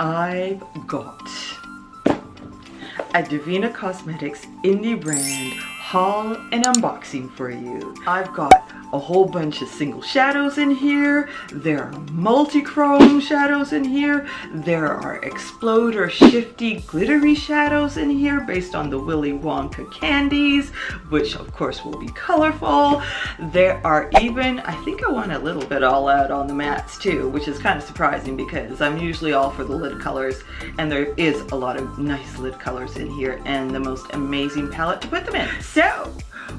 I've got a Devinah Cosmetics indie brand haul and unboxing for you. I've got a whole bunch of single shadows in here. There are multi-chrome shadows in here. There are exploder shifty glittery shadows in here based on the Willy Wonka candies, which of course will be colorful. There are even, I think I went a little bit all out on the mattes too, which is kind of surprising because I'm usually all for the lid colors, and there is a lot of nice lid colors in here and the most amazing palette to put them in. So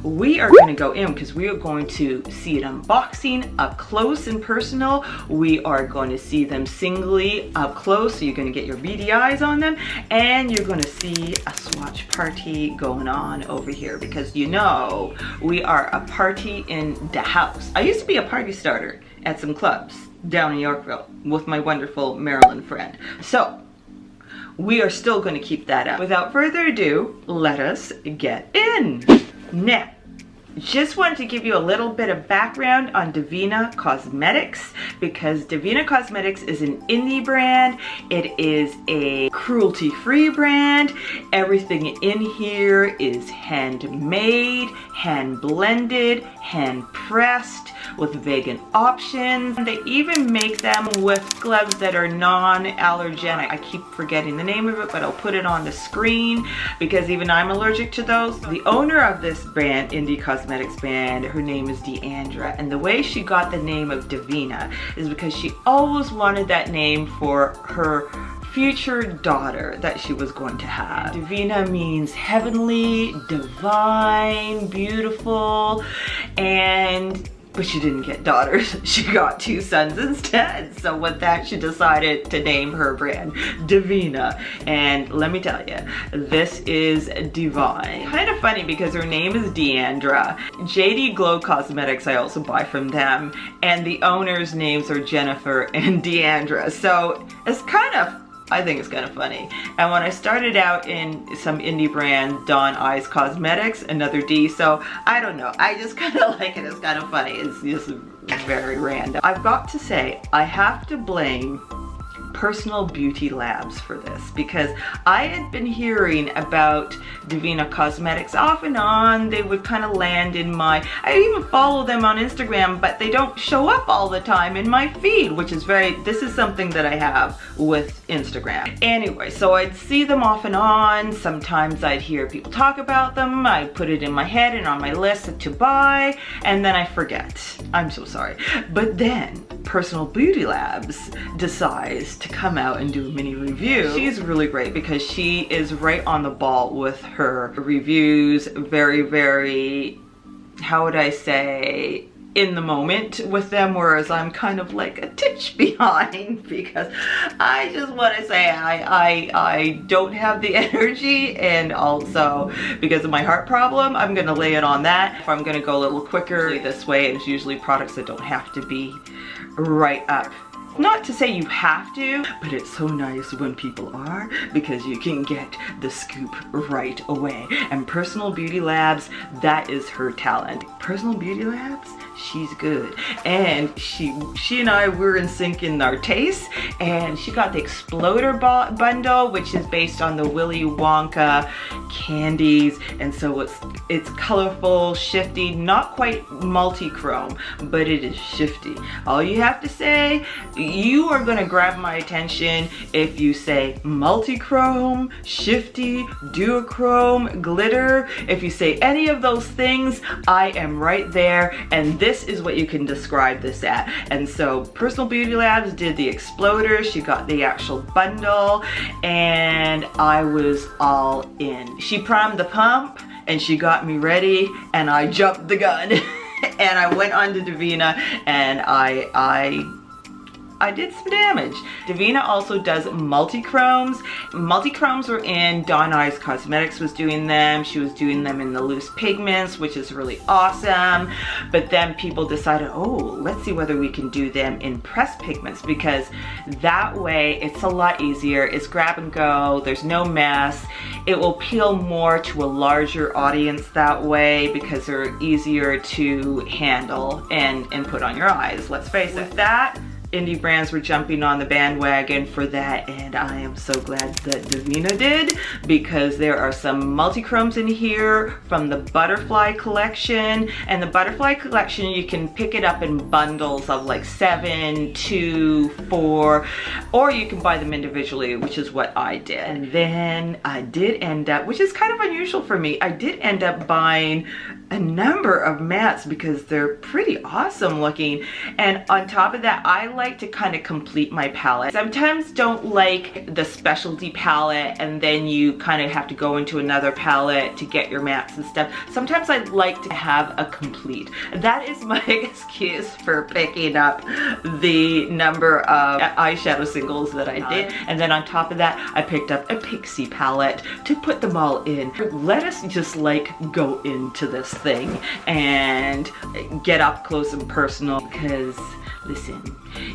we are going to go in because we are going to see an unboxing up close and personal. We are going to see them singly up close, so you're going to get your beady eyes on them, and you're going to see a swatch party going on over here because you know we are a party in the house. I used to be a party starter at some clubs down in Yorkville with my wonderful Maryland friend. So we are still going to keep that up. Without further ado, let us get in. Now, just wanted to give you a little bit of background on Devinah Cosmetics because Devinah Cosmetics is an indie brand. It is a cruelty-free brand. Everything in here is handmade, hand-blended, hand-pressed with vegan options. They even make them with gloves that are non-allergenic. I keep forgetting the name of it, but I'll put it on the screen because even I'm allergic to those. The owner of this brand, Indie Cosmetics brand, her name is Deandra, and the way she got the name of Devinah is because she always wanted that name for her future daughter that she was going to have. Devinah means heavenly, divine, beautiful, but she didn't get daughters. She got 2 sons instead. So with that, she decided to name her brand Devinah. And let me tell you, this is divine. Kind of funny because her name is Deandra. JD Glow Cosmetics, I also buy from them. And the owners' names are Jennifer and Deandra. So it's kind of, I think it's kind of funny. And when I started out in some indie brand, Dawn Eyes Cosmetics, another D, so I don't know. I just kind of like it. It's kind of funny. It's just very random. I've got to say, I have to blame Personal Beauty Labs for this because I had been hearing about Devinah Cosmetics off and on. They would kind of land in my, I even follow them on Instagram, but they don't show up all the time in my feed, which is this is something that I have with Instagram. Anyway, so I'd see them off and on. Sometimes I'd hear people talk about them. I put it in my head and on my list to buy, and then I forget. I'm so sorry. But then Personal Beauty Labs decides to come out and do a mini review. She's really great because she is right on the ball with her reviews. Very, very, how would I say, in the moment with them, whereas I'm kind of like a titch behind because I just want to say I don't have the energy, and also because of my heart problem, I'm gonna lay it on that. If I'm gonna go a little quicker this way, it's usually products that don't have to be right up. Not to say you have to, but it's so nice when people are because you can get the scoop right away. And Personal Beauty Labs, that is her talent. Personal Beauty Labs, she's good. And she and I were in sync in our tastes, and she got the Exploder bundle, which is based on the Willy Wonka candies, and so it's colorful, shifty, not quite multi-chrome, but it is shifty. All you have to say, you are gonna grab my attention if you say multi-chrome, shifty, duochrome, glitter. If you say any of those things, I am right there, and this is what you can describe this at. And so Personal Beauty Labs did the Exploders. She got the actual bundle, and I was all in. She primed the pump, and she got me ready, and I jumped the gun. And I went on to Devinah, and I did some damage. Devinah also does multichromes. Multichromes were in Dawn Eyes Cosmetics was doing them. She was doing them in the loose pigments, which is really awesome. But then people decided, oh, let's see whether we can do them in pressed pigments, because that way it's a lot easier. It's grab and go. There's no mess. It will appeal more to a larger audience that way because they're easier to handle and put on your eyes. Let's face it. With that, indie brands were jumping on the bandwagon for that, and I am so glad that Devinah did, because there are some multichromes in here from the butterfly collection. And the butterfly collection, you can pick it up in bundles of like 7, 2, 4, or you can buy them individually, which is what I did. And then I did end up, which is kind of unusual for me, I did end up buying a number of mattes because they're pretty awesome looking. And on top of that, I like to kind of complete my palette. Sometimes don't like the specialty palette and then you kind of have to go into another palette to get your mattes and stuff. Sometimes I like to have a complete. That is my excuse for picking up the number of eyeshadow singles that I did. And then on top of that, I picked up a Pixie palette to put them all in. Let us just like go into this thing and get up close and personal, because listen,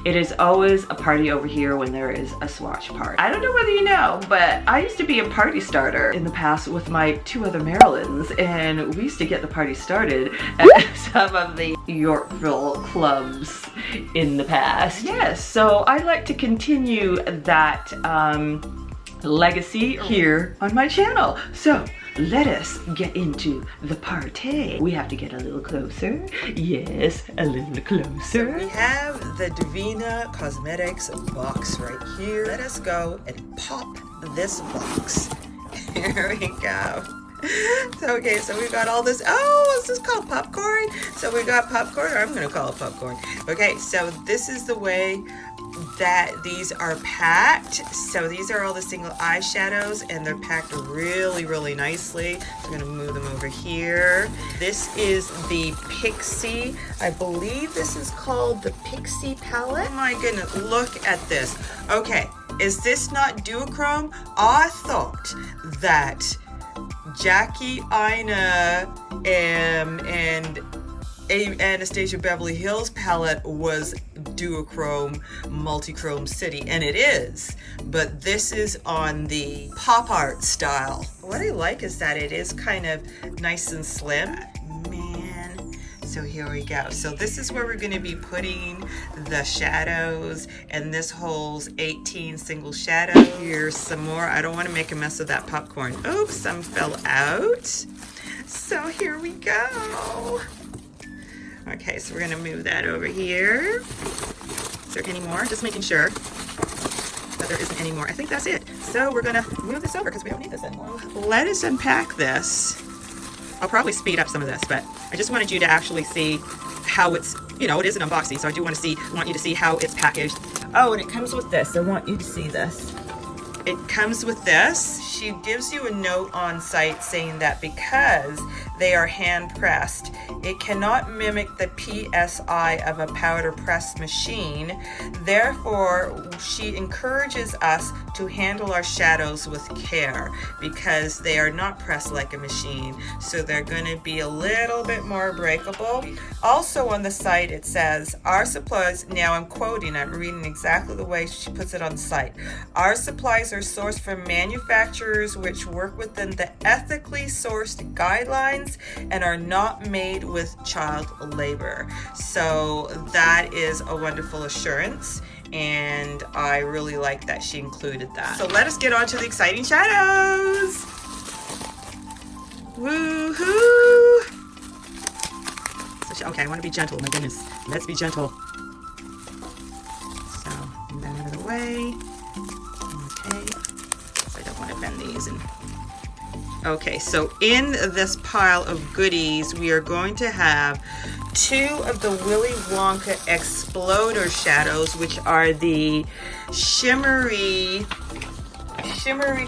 it is always a party over here when there is a swatch party. I don't know whether you know, but I used to be a party starter in the past with my 2 other Marilyns, and we used to get the party started at some of the Yorkville clubs in the past. Yes, so I like to continue that legacy here on my channel. So let us get into the partay. We have to get a little closer. Yes, a little closer. We have the Devinah Cosmetics box right here. Let us go and pop this box. Here we go. So, okay, so we got all this. Oh, is this called popcorn? So we got popcorn, or I'm gonna call it popcorn. Okay, so this is the way that these are packed. So these are all the single eyeshadows, and they're packed really, really nicely. I'm gonna move them over here. This is the Pixie. I believe this is called the Pixie palette. Oh my goodness, look at this. Okay, is this not duochrome? I thought that Jackie, Ina, and Anastasia Beverly Hills palette was duochrome, multichrome city, and it is, but this is on the pop art style. What I like is that it is kind of nice and slim. Man, so here we go. So this is where we're going to be putting the shadows, and this holds 18 single shadows. Here's some more. I don't want to make a mess of that popcorn. Oops, some fell out. So here we go. Okay, so we're gonna move that over here. Is there any more? Just making sure that there isn't any more. I think that's it. So we're gonna move this over because we don't need this anymore. Let us unpack this. I'll probably speed up some of this, but I just wanted you to actually see how it's, you know, it is an unboxing, so I do want you to see how it's packaged. Oh, and it comes with this. I want you to see this. It comes with this. She gives you a note on site saying that because they are hand pressed, it cannot mimic the PSI of a powder press machine. Therefore, she encourages us to handle our shadows with care because they are not pressed like a machine. So they're going to be a little bit more breakable. Also on the site, it says, our supplies, now I'm quoting, I'm reading exactly the way she puts it on the site. Our supplies are sourced from manufacturers which work within the ethically sourced guidelines and are not made with child labor. So that is a wonderful assurance, and I really like that she included that. So let us get on to the exciting shadows. Woohoo! So, okay, I want to be gentle. My goodness, let's be gentle. So move that out of the way. Okay, so I don't want to bend these. Okay, so in this pile of goodies, we are going to have 2 of the Willy Wonka Xploders shadows, which are the shimmery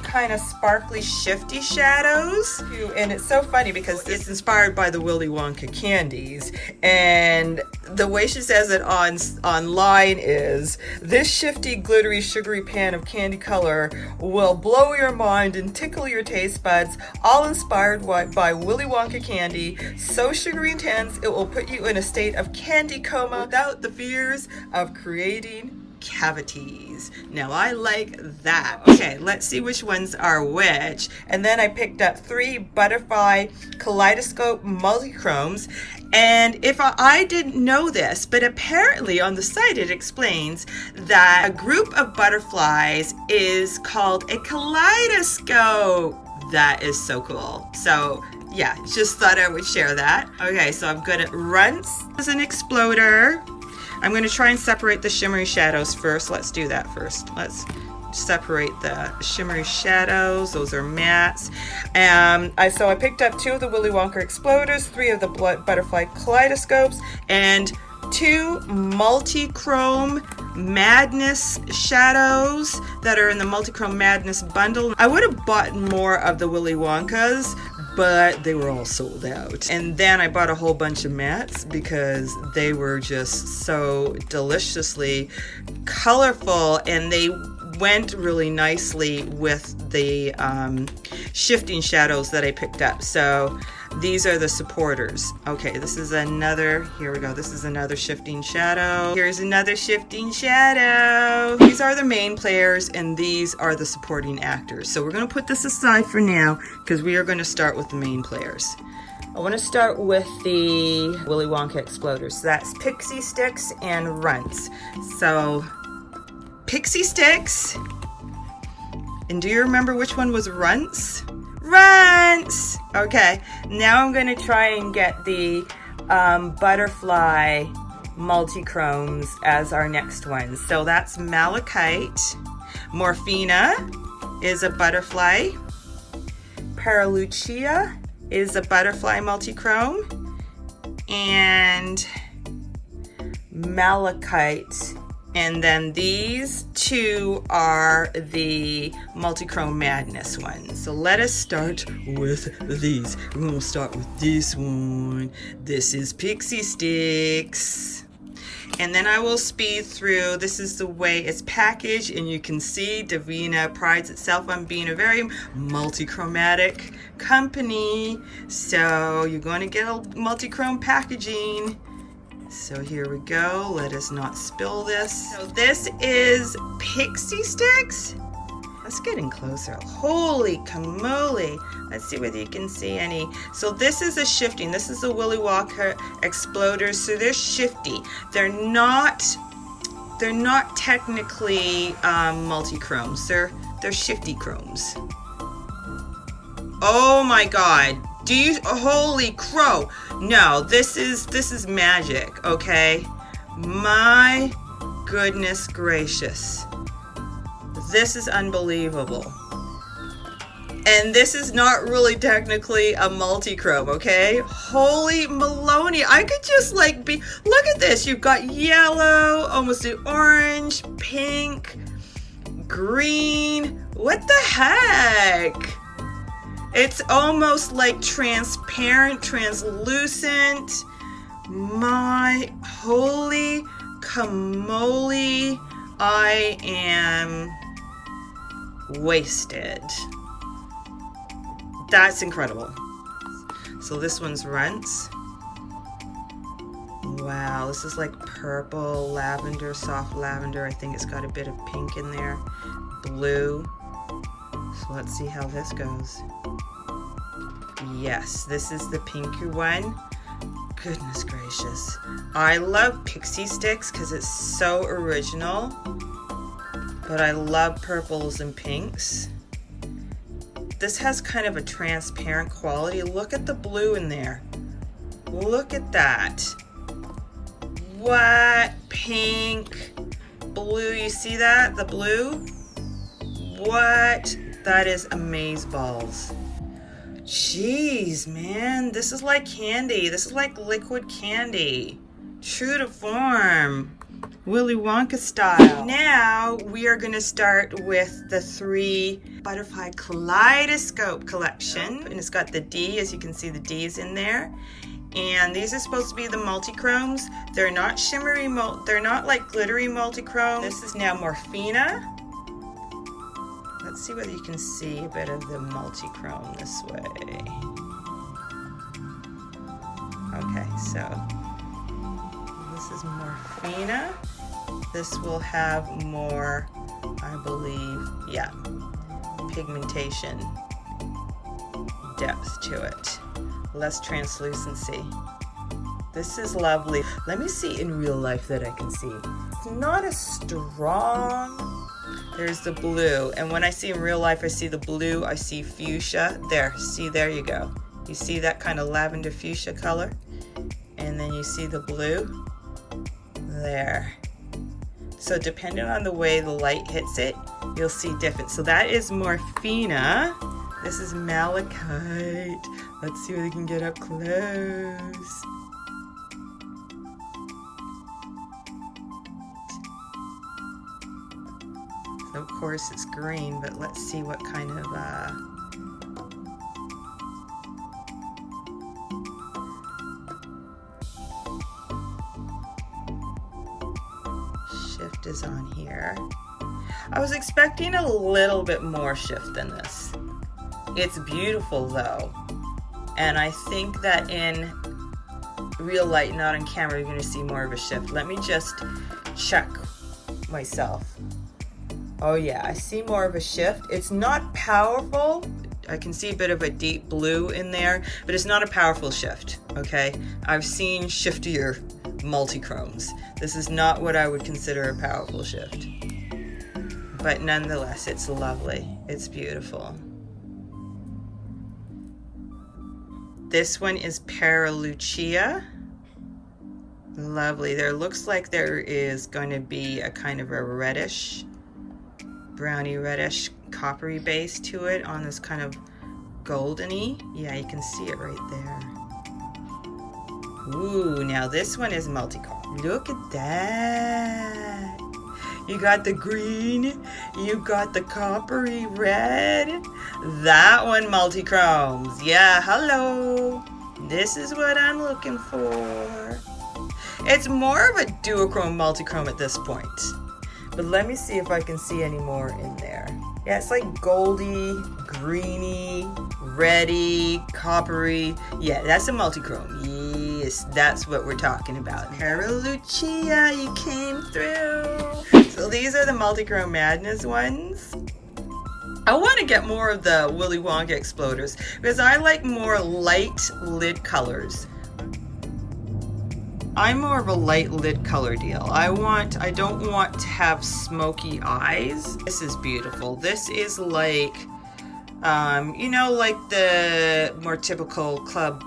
kind of sparkly shifty shadows. And it's so funny because it's inspired by the Willy Wonka candies, and the way she says it online is, this shifty glittery sugary pan of candy color will blow your mind and tickle your taste buds, all inspired by Willy Wonka candy, so sugary intense it will put you in a state of candy coma without the fears of creating cavities. Now I like that. Okay, let's see which ones are which. And then I picked up 3 butterfly Kaleidoscope multichromes, And if I didn't know this, but apparently on the site it explains that a group of butterflies is called a kaleidoscope. That is so cool. So yeah, just thought I would share that. Okay, so I'm good at runts as an exploder. I'm going to try and separate the shimmery shadows first. Let's do that first. Let's separate the shimmery shadows. Those are mattes. So I picked up 2 of the Willy Wonka Xploders, 3 of the butterfly kaleidoscopes, and 2 Multichrome Madness shadows that are in the Multichrome Madness bundle. I would have bought more of the Willy Wonkas, but they were all sold out. And then I bought a whole bunch of mattes because they were just so deliciously colorful, and they went really nicely with the shifting shadows that I picked up. So these are the supporters. Okay, this is another, here we go, this is another shifting shadow. Here's another shifting shadow. These are the main players and these are the supporting actors. So we're gonna put this aside for now because we are gonna start with the main players. I want to start with the Willy Wonka Xploders. So that's Pixie Stix and Runts. So Pixie Stix, and do you remember which one was Runts? Runts! Okay, now I'm going to try and get the butterfly multichromes as our next one. So that's Malachite. Morphina is a butterfly. Paralucia is a butterfly multichrome. And Malachite. And then these 2 are the Multichrome Madness ones. So let us start with these. We're going to start with this one. This is Pixie Stix. And then I will speed through. This is the way it's packaged. And you can see Devinah prides itself on being a very multi-chromatic company. So you're going to get a multi-chrome packaging. So here we go. Let us not spill this. So this is Pixie Stix. Let's get in closer. Holy camole. Let's see whether you can see any. So this is a shifting. This is the Willy Wonka Xploders. So they're shifty. They're not technically multi-chromes. They're shifty chromes. Oh my God. Holy crow. No, this is magic, okay? My goodness gracious. This is unbelievable. And this is not really technically a multi-chrome, okay? Holy Maloney. I could just like look at this. You've got yellow, almost the orange, pink, green. What the heck? It's almost like transparent, translucent. My holy camole, I am wasted. That's incredible. So this one's Runts. Wow, this is like purple, lavender, soft lavender. I think it's got a bit of pink in there. Blue. So let's see how this goes. Yes, this is the pinky one. Goodness gracious. I love Pixie Stix because it's so original. But I love purples and pinks. This has kind of a transparent quality. Look at the blue in there. Look at that. What? Pink, blue. You see that? The blue? What? That is amazeballs. Jeez, man. This is like candy. This is like liquid candy. True to form. Willy Wonka style. Now we are going to start with the 3 Butterfly Kaleidoscope collection. And it's got the D, as you can see the D is in there. And these are supposed to be the multichromes. They're not shimmery, they're not like glittery multichrome. This is now Morphina. Let's see whether you can see a bit of the multichrome this way. Okay, so this is Morphina. This will have more, I believe, yeah, pigmentation depth to it. Less translucency. This is lovely. Let me see in real life that I can see. It's not as strong. There's the blue. And when I see in real life, I see the blue, I see fuchsia. There, see, there you go. You see that kind of lavender fuchsia color? And then you see the blue. There. So depending on the way the light hits it, you'll see different. So that is Morphina. This is Malachite. Let's see what we can get up close. So of course it's green, but let's see what kind of shift is on here. I was expecting a little bit more shift than this. It's beautiful though, and I think that in real light, not on camera, you're going to see more of a shift. Let me just check myself. Oh yeah, I see more of a shift. It's not powerful. I can see a bit of a deep blue in there, but it's not a powerful shift, okay? I've seen shiftier multichromes. This is not what I would consider a powerful shift. But nonetheless, it's lovely. It's beautiful. This one is Paralucia. Lovely. There looks like there is going to be a kind of a reddish, browny reddish, coppery base to it on this kind of goldeny. Yeah, you can see it right there. Ooh, now this one is multichrome. Look at that. You got the green, you got the coppery red. That one multichromes. Yeah, hello. This is what I'm looking for. It's more of a duochrome multichrome at this point. But let me see if I can see any more in there. Yeah, it's like goldy, greeny, reddy, coppery. Yeah, that's a multichrome. Yes, that's what we're talking about. Paralucia, you came through. So these are the Multichrome Madness ones. I want to get more of the Willy Wonka Xploders because I like more light lid colors. I'm more of a light lid color deal. I don't want to have smoky eyes. This is beautiful. This is like, you know, like the more typical club,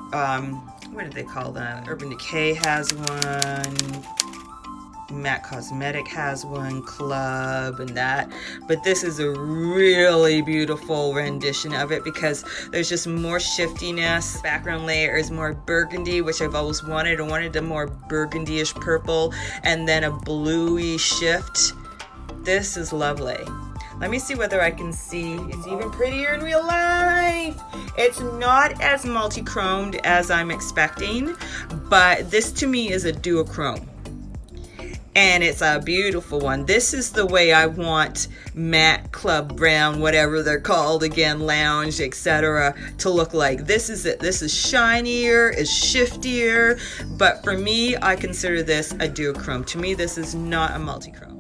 what do they call that? Urban Decay has one. Devinah Cosmetics has one, Club and that, but this is a really beautiful rendition of it because there's just more shiftiness. The background layer is more burgundy, which I've always wanted. I wanted a more burgundy-ish purple and then a bluey shift. This is lovely. Let me see whether I can see. It's even prettier in real life. It's not as multi-chromed as I'm expecting, but this to me is a duochrome. And it's a beautiful one. This is the way I want matte, club, brown, whatever they're called again, lounge, etc. to look like. This is it. This is shinier, it's shiftier, but for me, I consider this a duochrome. To me, this is not a multichrome.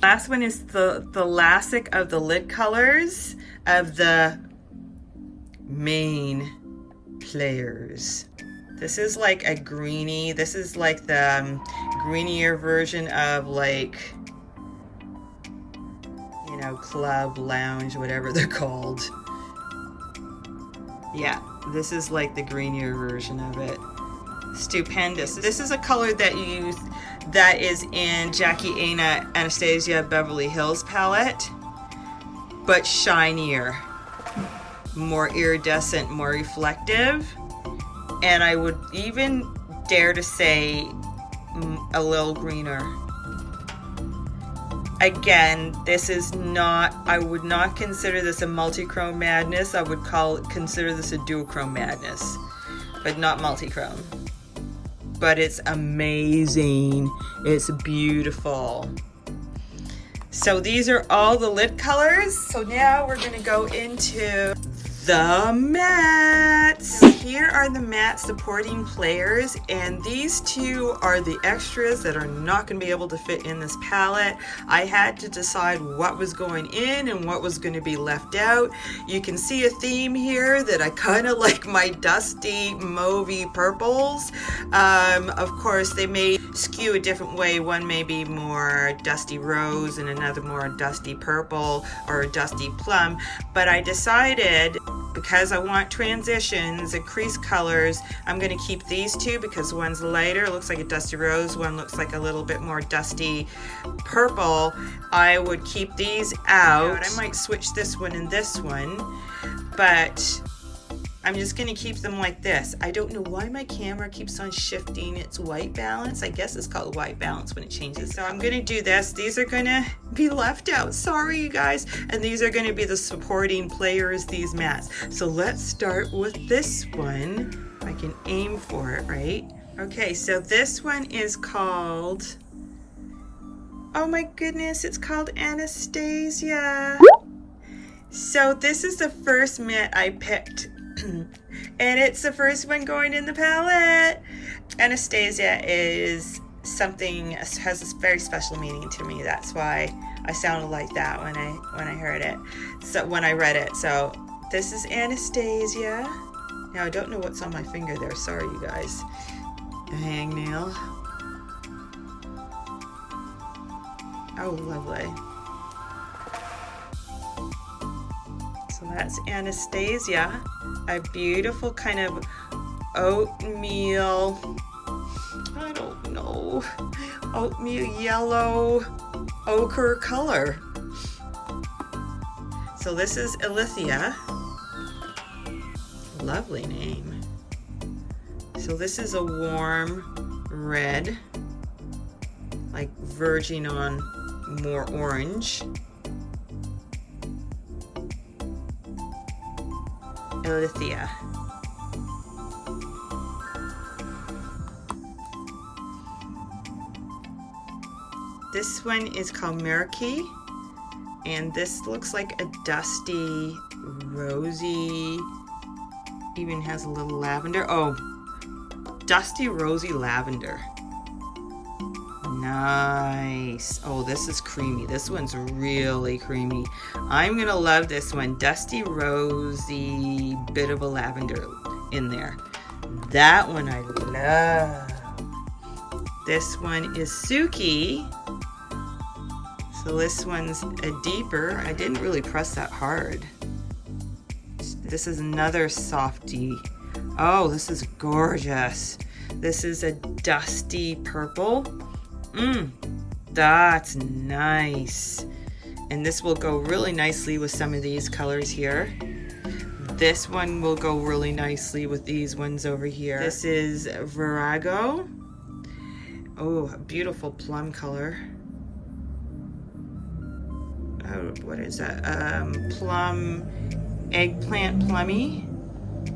Last one is the classic of the lid colors of the main players. This is like a greeny. This is like the greenier version of like, you know, club, lounge, whatever they're called. Yeah, this is like the greenier version of it. Stupendous. This is a color that you use that is in Jackie Anastasia Beverly Hills palette, but shinier, more iridescent, more reflective. And I would even dare to say a little greener. Again, this is not, I would not consider this a multichrome madness. I would consider this a duochrome madness, but not multichrome. But it's amazing. It's beautiful. So these are all the lid colors. So now we're gonna go into the mattes. Here here are the matte supporting players, and these two are the extras that are not going to be able to fit in this palette. I had to decide what was going in and what was going to be left out. You can see a theme here that I kind of like my dusty mauvey purples. Of course, they may skew a different way. One may be more dusty rose and another more dusty purple or dusty plum, but I decided, because I want transitions and crease colors, I'm going to keep these two because one's lighter, looks like a dusty rose, one looks like a little bit more dusty purple. I would keep these out. I might switch this one and this one, but I'm just going to keep them like this. I don't know why my camera keeps on shifting its white balance. I guess it's called white balance when it changes. So I'm going to do this. These are going to be left out. Sorry, you guys. And these are going to be the supporting players, these mattes. So let's start with this one. I can aim for it, right? Okay, so this one is called, oh my goodness, it's called Anastasia. So this is the first matte I picked. And it's the first one going in the palette. Anastasia is something, has this very special meaning to me. That's why I sounded like that when I heard it. So when I read it. So this is Anastasia. Now I don't know what's on my finger there. Sorry, you guys. A hangnail. Oh, lovely. So that's Anastasia, a beautiful kind of oatmeal, I don't know, oatmeal yellow ochre color. So this is Alithia, lovely name. So this is a warm red, like verging on more orange. Alithia. This one is called Murky, and this looks like a dusty, rosy, even has a little lavender. Oh, dusty, rosy lavender. Nice. Oh, this is creamy. This one's really creamy. I'm gonna love this one. Dusty, rosy, bit of a lavender in there. That one I love. This one is Suki. So this one's a deeper. I didn't really press that hard. This is another softie. Oh, this is gorgeous. This is a dusty purple. That's nice. And this will go really nicely with some of these colors here. This one will go really nicely with these ones over here. This is Virago. Oh, a beautiful plum color. Oh, what is that? Plum, eggplant plummy.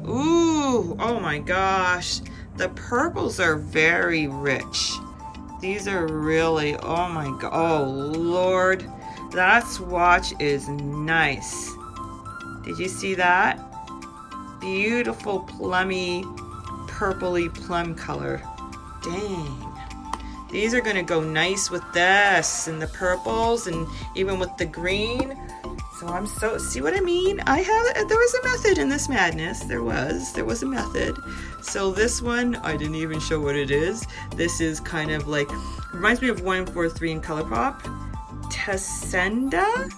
Ooh, oh my gosh. The purples are very rich. These are really, oh my god, oh Lord, that swatch is nice. Did you see that? Beautiful plummy, purpley plum color. Dang. These are gonna go nice with this and the purples and even with the green. So I'm so, see what I mean? There was a method in this madness. There was a method. So this one, I didn't even show what it is. This is kind of like, reminds me of 143 in Colourpop. Tessenda?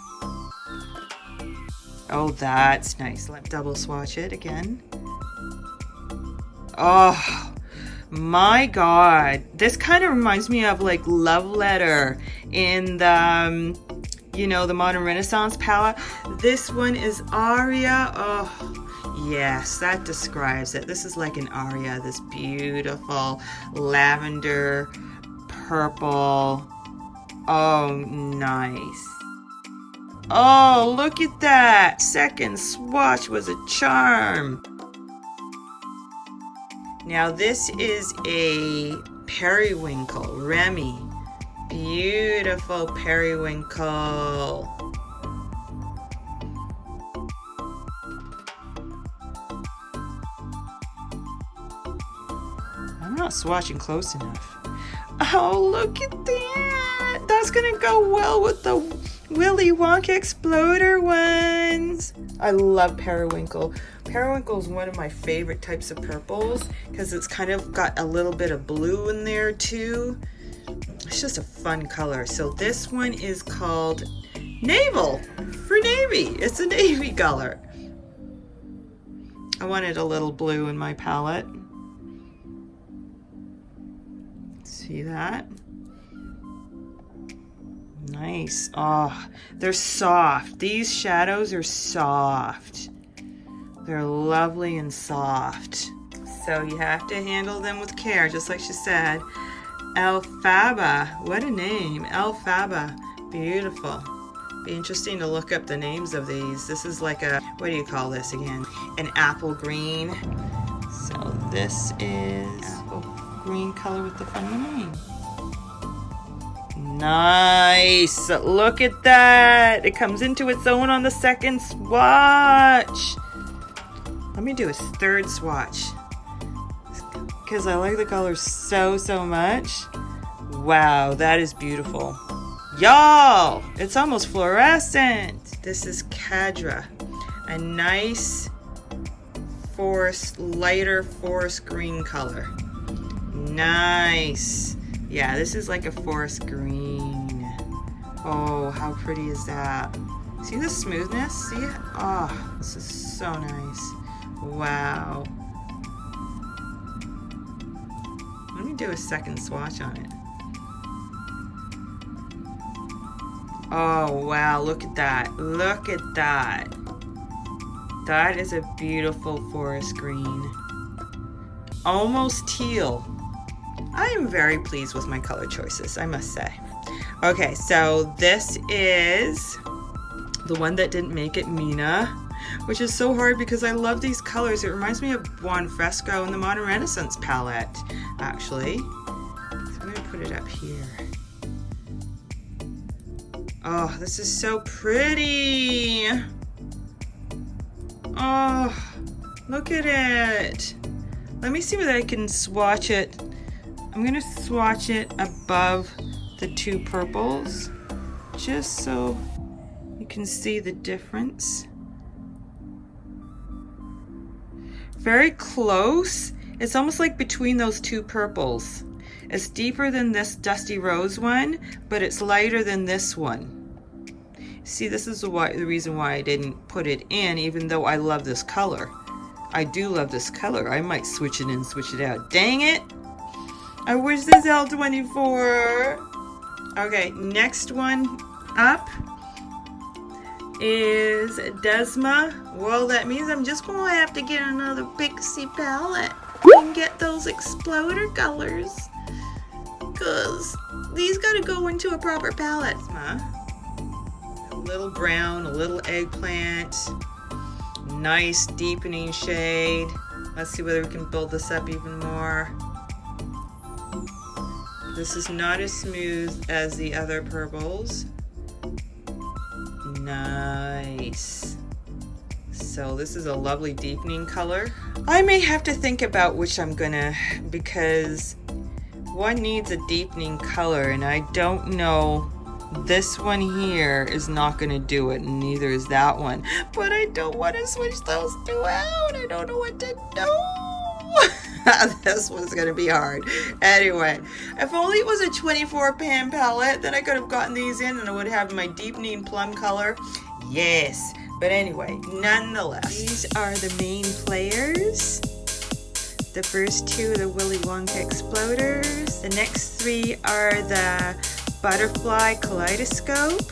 Oh, that's nice. Let me double swatch it again. Oh my god. This kind of reminds me of like Love Letter in the, you know, the Modern Renaissance palette. This one is Aria. Oh, yes, that describes it. This is like an Aria, this beautiful lavender, purple. Oh, nice. Oh, look at that. Second swatch was a charm. Now this is a periwinkle, Remy. Beautiful periwinkle. I'm not swatching close enough. Oh, look at that. That's gonna go well with the Willy Wonka Xploder ones. I love periwinkle. Periwinkle is one of my favorite types of purples because it's kind of got a little bit of blue in there too. It's just a fun color. So this one is called Naval for navy. It's a navy color. I wanted a little blue in my palette. See that? Nice. Oh, they're soft. These shadows are soft. They're lovely and soft. So you have to handle them with care, just like she said. Elphaba. What a name. Elphaba. Beautiful. Be interesting to look up the names of these. This is like a, what do you call this again? An apple green. So this is apple green color with the funny name. Nice. Look at that. It comes into its own on the second swatch. Let me do a third swatch because I like the color so much. Wow, that is beautiful. Y'all, it's almost fluorescent. This is Cadra, a nice forest, lighter forest green color. Nice. Yeah, this is like a forest green. Oh, how pretty is that? See the smoothness? See it? Oh, this is so nice. Wow. Let me do a second swatch on it. Oh, wow, look at that. Look at that. That is a beautiful forest green. Almost teal. I am very pleased with my color choices, I must say. Okay, so this is the one that didn't make it, Mina, which is so hard because I love these colors. It reminds me of Buon Fresco and the Modern Renaissance palette, actually. So I'm going to put it up here. Oh, this is so pretty. Oh, look at it. Let me see whether I can swatch it. I'm going to swatch it above the two purples, just so you can see the difference. Very close. It's almost like between those two purples. It's deeper than this Dusty Rose one, but it's lighter than this one. See, this is the reason why I didn't put it in, even though I love this color. I do love this color. I might switch it in, switch it out. Dang it! I wish this L24. Okay, next one up is Decima. Well, that means I'm just going to have to get another Pixie palette and get those Xploder colors, because these got to go into a proper palette. A little brown, a little eggplant, nice deepening shade. Let's see whether we can build this up even more. This is not as smooth as the other purples. Nice. So this is a lovely deepening color. I may have to think about which I'm gonna, because one needs a deepening color and I don't know. This one here is not gonna do it, and neither is that one. But I don't want to switch those two out. I don't know what to do. This one's gonna be hard. Anyway, if only it was a 24-pan palette, then I could have gotten these in and I would have my deepening plum color. Yes. But anyway, nonetheless, these are the main players. The first two are the Willy Wonka Xploders. The next three are the Butterfly Kaleidoscope.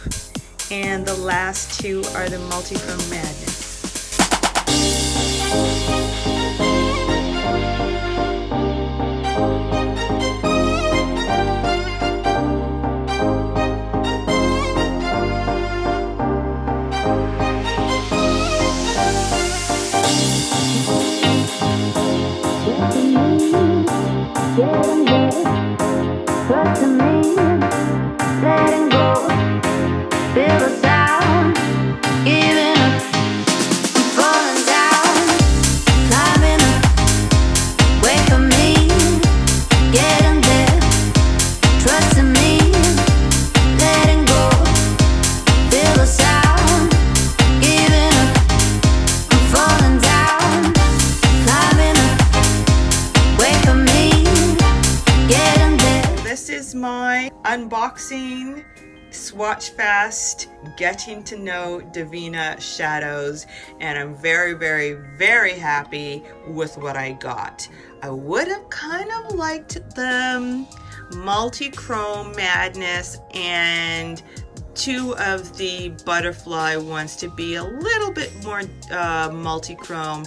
And the last two are the Multichrome Madness. Letting go, feel the sound, giving up. unboxing, swatch fest, getting to know Devinah shadows, and I'm very, very, very happy with what I got. I would have kind of liked the Multichrome Madness and two of the butterfly ones to be a little bit more multichrome,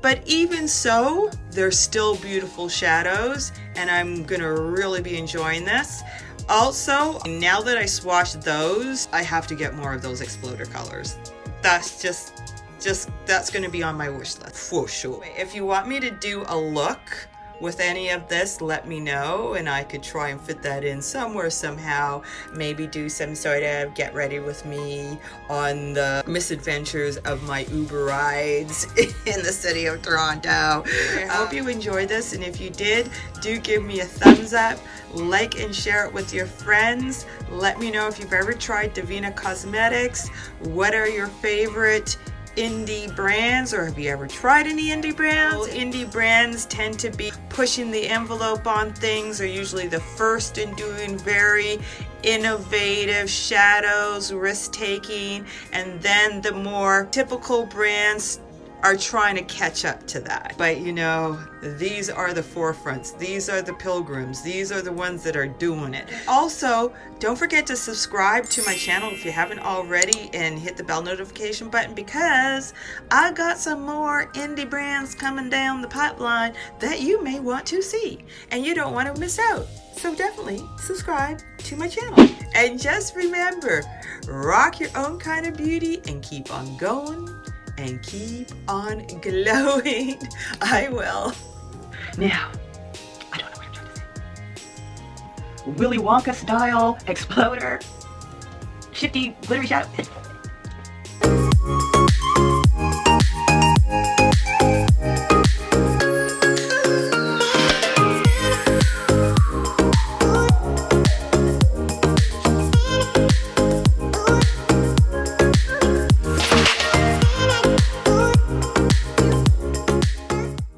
but even so, they're still beautiful shadows, and I'm gonna really be enjoying this. Also, now that I swatched those, I have to get more of those exploder colors. That's that's gonna be on my wish list for sure. If you want me to do a look with any of this, let me know, and I could try and fit that in somewhere somehow. Maybe do some sort of get ready with me on the misadventures of my Uber rides in the city of Toronto. I hope you enjoyed this, and if you did, do give me a thumbs up, like and share it with your friends. Let me know if you've ever tried Devinah Cosmetics. What are your favorite indie brands, or have you ever tried any indie brands? Indie brands tend to be pushing the envelope on things, are usually the first in doing very innovative shadows, risk-taking, and then the more typical brands are trying to catch up to that. But you know, these are the forefronts, these are the pilgrims, these are the ones that are doing it. Also, don't forget to subscribe to my channel if you haven't already, and hit the bell notification button, because I got some more indie brands coming down the pipeline that you may want to see, and you don't want to miss out. So definitely subscribe to my channel. And just remember, rock your own kind of beauty and keep on going and keep on glowing. I will. Now, I don't know what I'm trying to say. Willy Wonka style exploder, shifty glittery shadow.